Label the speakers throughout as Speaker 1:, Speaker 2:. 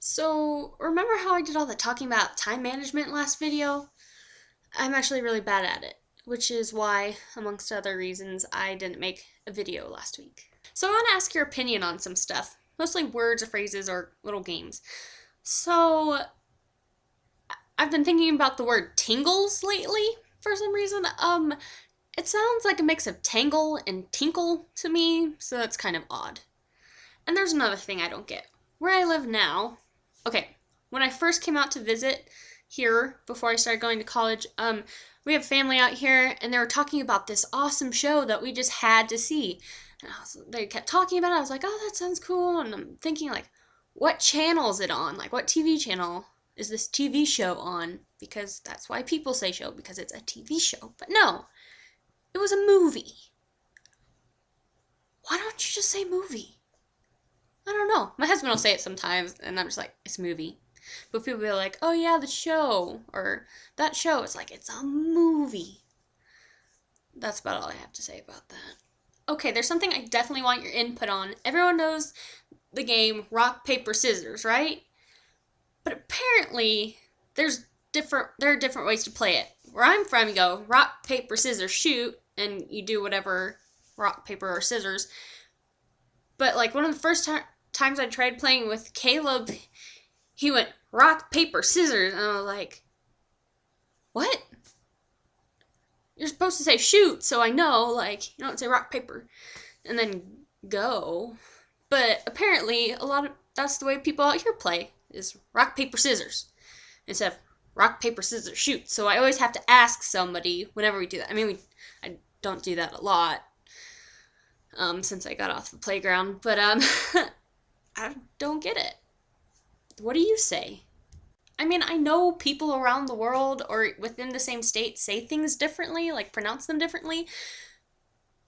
Speaker 1: So, remember how I did all the talking about time management last video? I'm actually really bad at it, which is why, amongst other reasons, I didn't make a video last week. So I want to ask your opinion on some stuff, mostly words or phrases or little games. So, I've been thinking about the word tingles lately for some reason. It sounds like a mix of tangle and tinkle to me, so that's kind of odd. And there's another thing I don't get. Where I live now, okay, when I first came out to visit here before I started going to college, we have family out here and they were talking about this awesome show that we just had to see. And they kept talking about it. I was like, oh, that sounds cool. And I'm thinking, like, what channel is it on? Like, what TV channel is this TV show on? Because that's why people say show, because it's a TV show. But no, it was a movie. Why don't you just say movie? I don't know. My husband will say it sometimes, and I'm just like, it's a movie. But people will be like, oh yeah, the show, or that show. It's like, it's a movie. That's about all I have to say about that. Okay, there's something I definitely want your input on. Everyone knows the game rock, paper, scissors, right? But apparently, there are different ways to play it. Where I'm from, you go rock, paper, scissors, shoot, and you do whatever rock, paper, or scissors. But like one of the first times I tried playing with Caleb, he went rock, paper, scissors, and I was like, what? You're supposed to say shoot, so I know, like, you don't say rock, paper, and then go. But apparently, that's the way people out here play, is rock, paper, scissors, instead of rock, paper, scissors, shoot. So I always have to ask somebody whenever we do that. I mean, I don't do that a lot, since I got off the playground, but, I don't get it. What do you say? I mean, I know people around the world or within the same state say things differently, like pronounce them differently,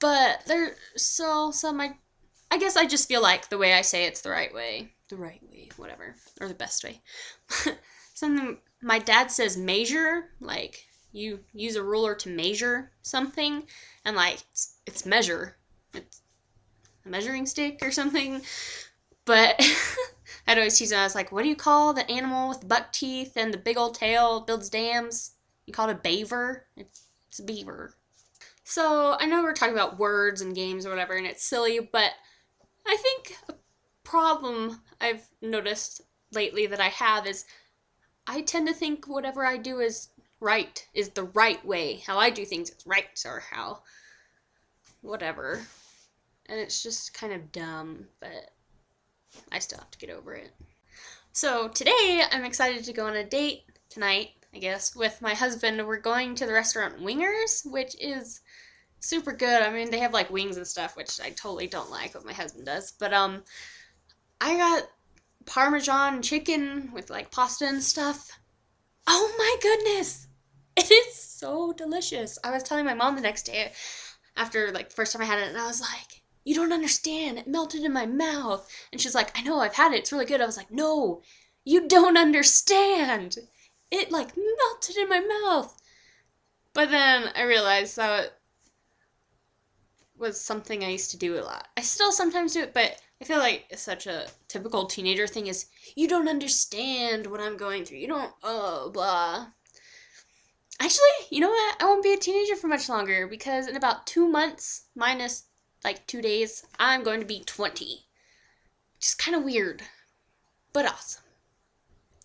Speaker 1: but there's still some, I guess I just feel like the way I say it's the right way. The right way, whatever. Or the best way. Something, my dad says measure, like you use a ruler to measure something, and like, it's measure. It's a measuring stick or something. But I'd always tease him. I was like, what do you call the animal with buck teeth and the big old tail builds dams? You call it a beaver? It's a beaver. So I know we're talking about words and games or whatever, and it's silly, but I think a problem I've noticed lately that I have is I tend to think whatever I do is right, is the right way. How I do things is right, or how whatever. And it's just kind of dumb, but I still have to get over it. So today, I'm excited to go on a date tonight, I guess, with my husband. We're going to the restaurant Wingers, which is super good. I mean, they have like wings and stuff, which I totally don't like what my husband does. But I got Parmesan chicken with like pasta and stuff. Oh my goodness! It is so delicious. I was telling my mom the next day after like the first time I had it, and I was like, you don't understand. It melted in my mouth. And she's like, I know, I've had it. It's really good. I was like, no, you don't understand. It like melted in my mouth. But then I realized that it was something I used to do a lot. I still sometimes do it, but I feel like it's such a typical teenager thing is, you don't understand what I'm going through. You don't, oh, blah. Actually, you know what? I won't be a teenager for much longer because in about 2 months, minus like 2 days, I'm going to be 20. Which is kind of weird, but awesome.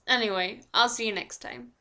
Speaker 1: Anyway, I'll see you next time.